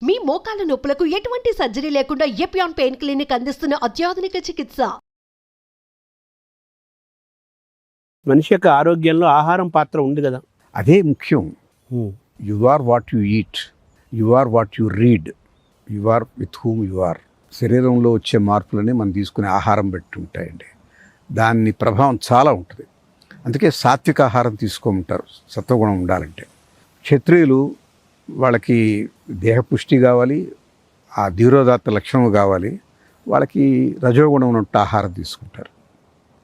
మీ మోకాల నొప్పులకు ఎటువంటి సర్జరీ లేకుండా ఎపియాన్ పెయిన్ క్లినిక్ అందిస్తున్న అత్యాధునిక చికిత్స. మనిషి యొక్క ఆరోగ్యంలో ఆహారం పాత్ర ఉంది కదా. అదే ముఖ్యం. You are what you eat, you are what you read, you are with whom you are. శరీరంలో వచ్చే మార్పులని మనం తీసుకునే ఆహారం బట్టి ఉంటాయండి. దాని ప్రభావం చాలా ఉంటుంది. అందుకే సాత్విక ఆహారం తీసుకోమంటారు సత్వగుణం ఉండాలంటే. క్షత్రియులు వాళ్ళకి దేహపుష్టి కావాలి, ఆ ధీరోదాత్త లక్షణం కావాలి, వాళ్ళకి రజోగుణం ఉన్నట్టు ఆహారం తీసుకుంటారు.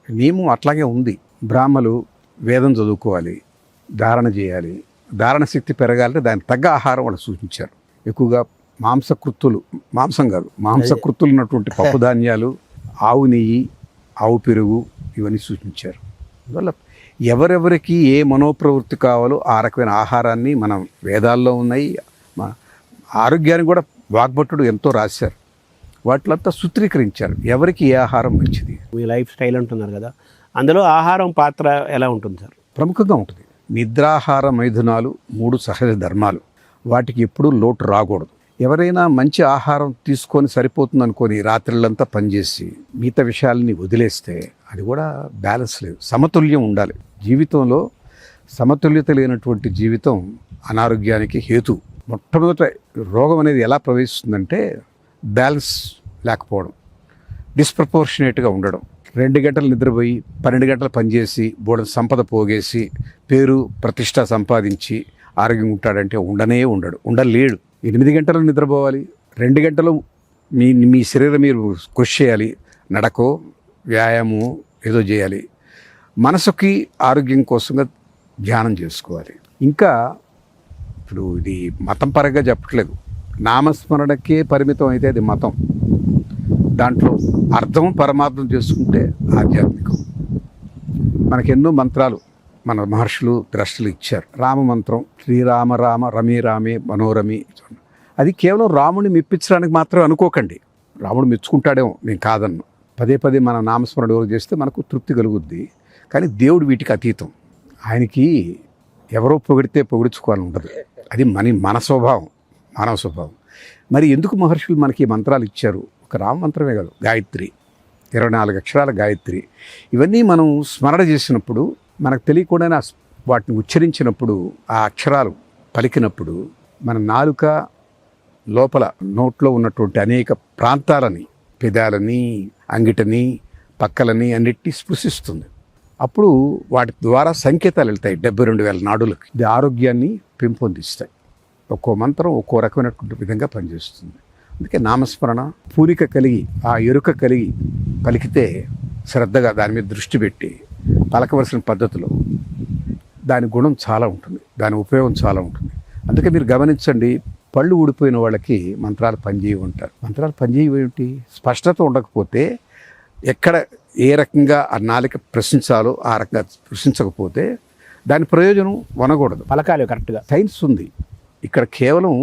నియమం అట్లాగే ఉంది. బ్రాహ్మలు వేదం చదువుకోవాలి, ధారణ చేయాలి, ధారణ శక్తి పెరగాలంటే దానికి తగ్గ ఆహారం వాళ్ళు సూచించారు. ఎక్కువగా మాంసకృత్తులు ఉన్నటువంటి పప్పు ధాన్యాలు, ఆవు నెయ్యి, ఆవు పెరుగు ఇవన్నీ సూచించారు. అందువల్ల ఎవరెవరికి ఏ మనోప్రవృత్తి కావాలో ఆ రకమైన ఆహారాన్ని మనం వేదాల్లో ఉన్నాయి. మన ఆరోగ్యానికి కూడా వాగ్భట్టుడు ఎంతో రాశారు. వాటిలంతా సూత్రీకరించారు ఎవరికి ఏ ఆహారం మంచిది. మీ లైఫ్ స్టైల్ అంటున్నారు కదా, అందులో ఆహారం పాత్ర ఎలా ఉంటుంది సార్? ప్రముఖంగా ఉంటుంది. నిద్రాహార మైథునాలు 3 సహజ ధర్మాలు. వాటికి ఎప్పుడూ లోటు రాకూడదు. ఎవరైనా మంచి ఆహారం తీసుకొని సరిపోతుంది అనుకొని రాత్రులంతా పనిచేసి మిగతా విషయాలని వదిలేస్తే అది కూడా బ్యాలెన్స్ లేదు. సమతుల్యం ఉండాలి. జీవితంలో సమతుల్యత లేనటువంటి జీవితం అనారోగ్యానికి హేతు. మొట్టమొదట రోగం అనేది ఎలా ప్రవేశిస్తుందంటే బ్యాలెన్స్ లేకపోవడం, డిస్ప్రపోర్షనేట్గా ఉండడం. 2 గంటలు నిద్రపోయి 12 గంటలు పనిచేసి బోర్డు సంపద పోగేసి పేరు ప్రతిష్ట సంపాదించి ఆరోగ్యంగా ఉంటాడంటే ఉండలేడు. 8 గంటలు నిద్రపోవాలి, 2 గంటలు మీ శరీరం మీరు కృషి చేయాలి, నడకో వ్యాయామం ఏదో చేయాలి. మనసుకి ఆరోగ్యం కోసంగా ధ్యానం చేసుకోవాలి. ఇంకా ఇప్పుడు ఇది మతం పరంగా చెప్పట్లేదు, నామస్మరణకే పరిమితం అయితే అది మతం. దాంట్లో అర్థం పరమార్థం చేసుకుంటే ఆధ్యాత్మికం. మనకెన్నో మంత్రాలు మన మహర్షులు ద్రష్టలు ఇచ్చారు. రామ మంత్రం, శ్రీరామ రామ రమే రామే మనోరమి. అది కేవలం రాముడిని మెప్పించడానికి మాత్రం అనుకోకండి. రాముడు మెచ్చుకుంటాడేమో, నేను కాదన్ను. పదే మన నామస్మరణ ఎవరు చేస్తే మనకు తృప్తి కలుగుద్ది. కానీ దేవుడు వీటికి అతీతం. ఆయనకి ఎవరో పొగిడితే పొగిడించుకోవాలని ఉండదు. అది మానవ స్వభావం. మరి ఎందుకు మహర్షులు మనకి మంత్రాలు ఇచ్చారు? ఒక రామ మంత్రమే కాదు, గాయత్రి, 24 అక్షరాల గాయత్రి. ఇవన్నీ మనం స్మరణ చేసినప్పుడు, మనకు తెలియకుండానే వాటిని ఉచ్చరించినప్పుడు, ఆ అక్షరాలు పలికినప్పుడు మన నాలుక లోపల నోట్లో ఉన్నటువంటి అనేక ప్రాంతాలని, పెదాలని, అంగిటని, పక్కలని అన్నిటినీ స్పృశిస్తుంది. అప్పుడు వాటి ద్వారా సంకేతాలు వెళ్తాయి 72,000 నాడులకి. ఇది ఆరోగ్యాన్ని పెంపొందిస్తాయి. ఒక్కో మంత్రం ఒక్కో రకమైనటువంటి విధంగా పనిచేస్తుంది. అందుకే నామస్మరణ పూరిక కలిగి, ఆ ఎరుక కలిగి పలికితే శ్రద్ధగా దాని మీద దృష్టి పెట్టి పలకవలసిన పద్ధతిలో దాని గుణం చాలా ఉంటుంది, దాని ఉపయోగం చాలా ఉంటుంది. అందుకే మీరు గమనించండి, పళ్ళు ఊడిపోయిన వాళ్ళకి మంత్రాలు పనిచేయవు ఉంటారు. మంత్రాలు పనిచేయవు ఏమిటి? స్పష్టత ఉండకపోతే, ఎక్కడ ఏ రకంగా ఆ నాలిక ప్రశ్నించాలో ఆ రకంగా ప్రశ్నించకపోతే దాని ప్రయోజనం వనకూడదు. పలకాలి కరెక్ట్గా. సైన్స్ ఉంది ఇక్కడ. కేవలం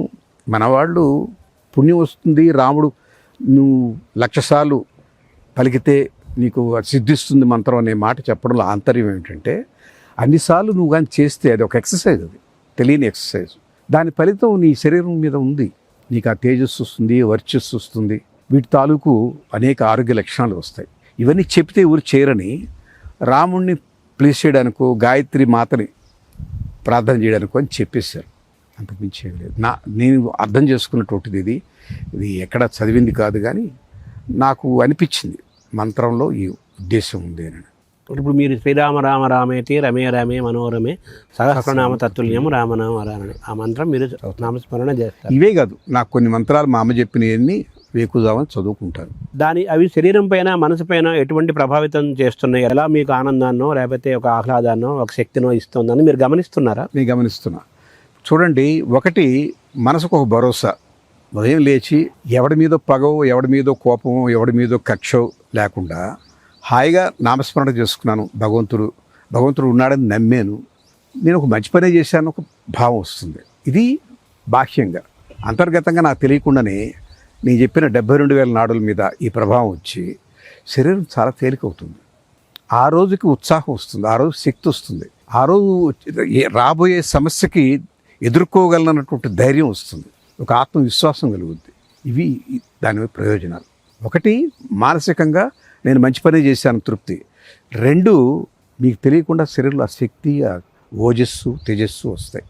మనవాళ్ళు పుణ్యం వస్తుంది, రాముడు నువ్వు 1,00,000 సార్లు పలికితే నీకు సిద్ధిస్తుంది మంత్రం అనే మాట చెప్పడంలో ఆంతర్యం ఏమిటంటే, అన్నిసార్లు నువ్వు కానీ చేస్తే అది ఒక ఎక్సర్సైజ్, అది తెలియని ఎక్సర్సైజ్. దాని ఫలితం నీ శరీరం మీద ఉంది. నీకు ఆ తేజస్సు వస్తుంది, వర్చస్సు వస్తుంది. వీటి తాలూకు అనేక ఆరోగ్య లక్షణాలు వస్తాయి. ఇవన్నీ చెప్తే ఊరు చేయరని రాముణ్ణి ప్లీజ్ చేయడానికో, గాయత్రి మాతని ప్రార్థన చేయడానికో అని చెప్పేశారు. అంతకుమించి చేయలేదు. నేను అర్థం చేసుకున్నటువంటిది ఇది ఎక్కడ చదివింది కాదు, కానీ నాకు అనిపించింది మంత్రంలో ఈ ఉద్దేశం ఉంది అని. ఇప్పుడు మీరు శ్రీరామ రామ రామేతి రమే రమే మనోరమే సహస్రనామ తత్తుల్యం రామనామ రామని ఆ మంత్రం మీరు నామస్మరణ చేస్తారు. ఇవే కాదు, నాకు కొన్ని మంత్రాలు మా అమ్మ చెప్పినవన్నీ వేకుదామని చదువుకుంటాను. అవి శరీరం పైన, మనసు పైన ఎటువంటి ప్రభావితం చేస్తున్నాయి? ఎలా మీకు ఆనందాన్నో లేకపోతే ఒక ఆహ్లాదాన్నో ఒక శక్తినో ఇస్తుందని మీరు గమనిస్తున్నారా? నేను గమనిస్తున్నా. చూడండి, ఒకటి మనసుకు ఒక భరోసా. ఉదయం లేచి ఎవడి మీదో పగో, ఎవడి మీదో కోపమో, ఎవడి మీదో కక్షో లేకుండా హాయిగా నామస్మరణ చేసుకున్నాను. భగవంతుడు ఉన్నాడని నమ్మాను, నేను ఒక మంచి పనే చేశాను, ఒక భావం వస్తుంది. ఇది బాహ్యంగా. అంతర్గతంగా నాకు తెలియకుండానే నేను చెప్పిన 72,000 నాడుల మీద ఈ ప్రభావం వచ్చి శరీరం చాలా తేలికవుతుంది. ఆ రోజుకి ఉత్సాహం వస్తుంది, ఆ రోజు శక్తి వస్తుంది, ఆ రోజు రాబోయే సమస్యకి ఎదుర్కోగలనటువంటి ధైర్యం వస్తుంది. ఒక ఆత్మవిశ్వాసం కలుగుద్ది. ఇవి దాని ప్రయోజనాలు. ఒకటి, మానసికంగా నేను మంచి పని చేశాను తృప్తి. 2, మీకు తెలియకుండా శరీరంలో ఆ శక్తి, ఆ ఓజస్సు, తేజస్సు వస్తాయి.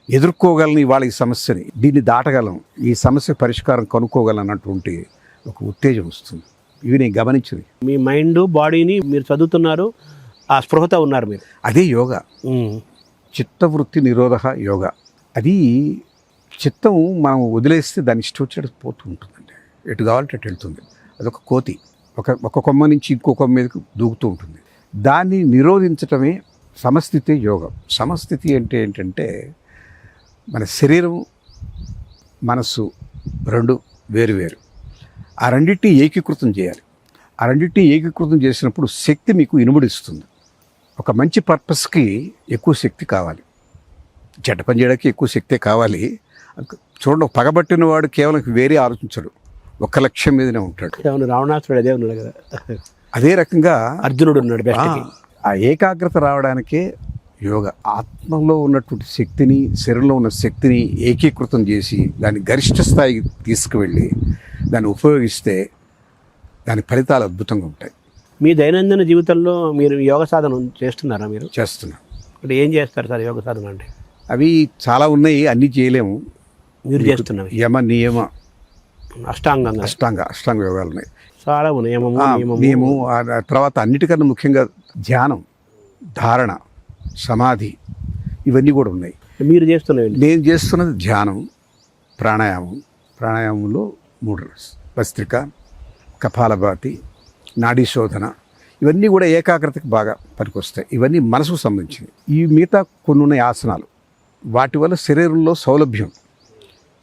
ఎదుర్కోగలను ఇవాళ ఈ సమస్యని, దీన్ని దాటగలం, ఈ సమస్య పరిష్కారం కనుక్కోగలను అన్నటువంటి ఒక ఉత్తేజం వస్తుంది. ఇవి నేను గమనించింది. మీ మైండ్ బాడీని మీరు చదువుతున్నారు, ఆ స్పృహతో ఉన్నారు మీరు. అదే యోగా. చిత్తవృత్తి నిరోధ యోగా. అది చిత్తం మనం వదిలేస్తే దాని ఇష్టం వచ్చేటట్టు పోతూ ఉంటుందండి. ఎటు కావాలంటే అటు వెళ్తుంది. అదొక కోతి, ఒక కొమ్మ నుంచి ఇంకో కొమ్మ మీదకి దూకుతూ ఉంటుంది. దాన్ని నిరోధించటమే సమస్థితి యోగం. సమస్థితి అంటే ఏంటంటే మన శరీరం, మనస్సు 2 వేరు. ఆ రెండింటినీ ఏకీకృతం చేయాలి. ఆ రెండింటినీ ఏకీకృతం చేసినప్పుడు శక్తి మీకు ఇనుముడిస్తుంది. ఒక మంచి పర్పస్కి ఎక్కువ శక్తి కావాలి, చెడ్డ పని చేయడానికి ఎక్కువ శక్తే కావాలి. చూడండి, ఒక పగబట్టిన వాడు కేవలం వేరే ఆలోచించడు, ఒక్క లక్ష్యం మీదనే ఉంటాడు. రావణాసురుడు అదే ఉన్నాడు కదా. అదే రకంగా అర్జునుడు ఉన్నాడు బెస్ట్కి. ఆ ఏకాగ్రత రావడానికే యోగా. ఆత్మలో ఉన్నటువంటి శక్తిని, శరీరంలో ఉన్న శక్తిని ఏకీకృతం చేసి దాన్ని గరిష్ట స్థాయికి తీసుకువెళ్ళి దాన్ని ఉపయోగిస్తే దాని ఫలితాలు అద్భుతంగా ఉంటాయి. మీ దైనందిన జీవితంలో మీరు యోగ సాధన చేస్తున్నారా? మీరు చేస్తున్నాను. అంటే ఏం చేస్తారు సార్ యోగ సాధన అంటే? అవి చాలా ఉన్నాయి, అన్నీ చేయలేము. మీరు చేస్తున్నవి యమ, నియమ, అష్టాంగ యోగాలు ఉన్నాయి. చాలా ఉన్నాయి. నియమము, తర్వాత అన్నిటికన్నా ముఖ్యంగా ధ్యానం, ధారణ, సమాధి, ఇవన్నీ కూడా ఉన్నాయి. మీరు చేస్తున్నవి? నేను చేస్తున్నది ధ్యానం, ప్రాణాయామం. ప్రాణాయామంలో 3 భస్త్రిక, కపాలభాతి, నాడీ శోధన, ఇవన్నీ కూడా ఏకాగ్రతకి బాగా పనికొస్తాయి. ఇవన్నీ మనసుకు సంబంధించినవి. ఈ మిగతా కొన్ని ఉన్నాయి ఆసనాలు. వాటి వల్ల శరీరంలో సౌలభ్యం,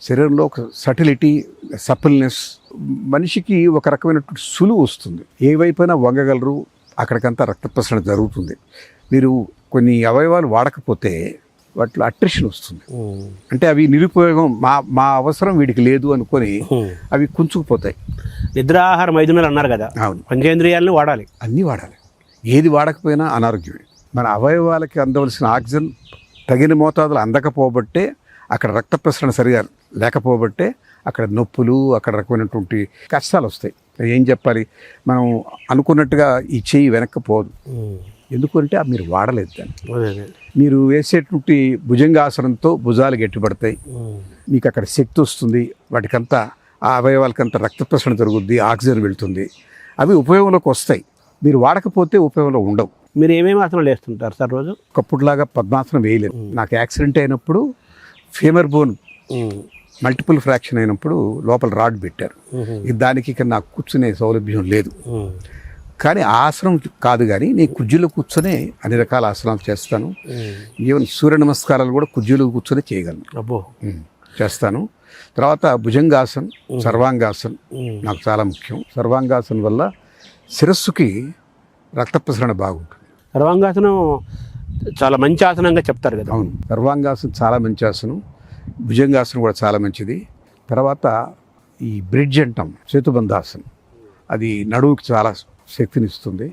శరీరంలో ఒక సటిలిటీ, సపుల్నెస్, మనిషికి ఒక రకమైనటువంటి సులువు వస్తుంది. ఏ వైపైనా వంగగలరు, అక్కడికంతా రక్త ప్రసరణ జరుగుతుంది. మీరు కొన్ని అవయవాలు వాడకపోతే వాటిలో అట్రిషన్ వస్తుంది. అంటే అవి నిరుపయోగం, మా అవసరం వీడికి లేదు అనుకొని అవి కుంచుకుపోతాయి. నిద్రాహార 5 అన్నారు కదా. అవును, పంచేంద్రియాలను వాడాలి, అన్నీ వాడాలి. ఏది వాడకపోయినా అనారోగ్యమే. మన అవయవాలకి అందవలసిన ఆక్సిజన్ తగిన మోతాదులు అందకపోబట్టే, అక్కడ రక్త ప్రసరణ సరిగా లేకపోబట్టే అక్కడ నొప్పులు, అక్కడ రకమైనటువంటి కష్టాలు వస్తాయి. ఏం చెప్పాలి, మనం అనుకున్నట్టుగా ఈ చెయ్యి వెనక్కిపోదు. ఎందుకంటే మీరు వాడలేదు దాన్ని. మీరు వేసేటువంటి భుజంగాసనంతో భుజాలు గట్టిపడతాయి, మీకు అక్కడ శక్తి వస్తుంది, వాటికంతా ఆ అవయవాలకంతా రక్త ప్రసరణ జరుగుద్ది, ఆక్సిజన్ వెళ్తుంది. అవి ఉపయోగంలోకి వస్తాయి. మీరు వాడకపోతే ఉపయోగంలో ఉండవు. మీరు ఏమేమి ఆసనాలు వేస్తుంటారు సార్ రోజు? ఒకప్పుడులాగా పద్మాసనం వేయలేదు. నాకు యాక్సిడెంట్ అయినప్పుడు ఫీమర్ బోన్ మల్టిపుల్ ఫ్రాక్షన్ అయినప్పుడు లోపల రాడ్ పెట్టారు. దానికి ఇక నాకు కూర్చునే సౌలభ్యం లేదు. కానీ ఆసనం కాదు, కానీ నేను కుర్జీలో కూర్చొని అన్ని రకాల ఆసనాలు చేస్తాను. ఈవెన్ సూర్య నమస్కారాలు కూడా కుర్జీలో కూర్చొని చేయగలను. అబ్బో, చేస్తాను. తర్వాత భుజంగాసన్, సర్వాంగాసన్ నాకు చాలా ముఖ్యం. సర్వాంగాసన్ వల్ల శిరస్సుకి రక్త ప్రసరణ బాగుంటుంది. సర్వాంగాసనం చాలా మంచి ఆసనంగా చెప్తారు కదా. అవును, సర్వాంగాసనం చాలా మంచి ఆసనం. భుజంగాసనం కూడా చాలా మంచిది. తర్వాత ఈ బ్రిడ్జ్ అంటాం, సేతుబంధాసనం, అది నడువుకి చాలా శక్తినిస్తుంది.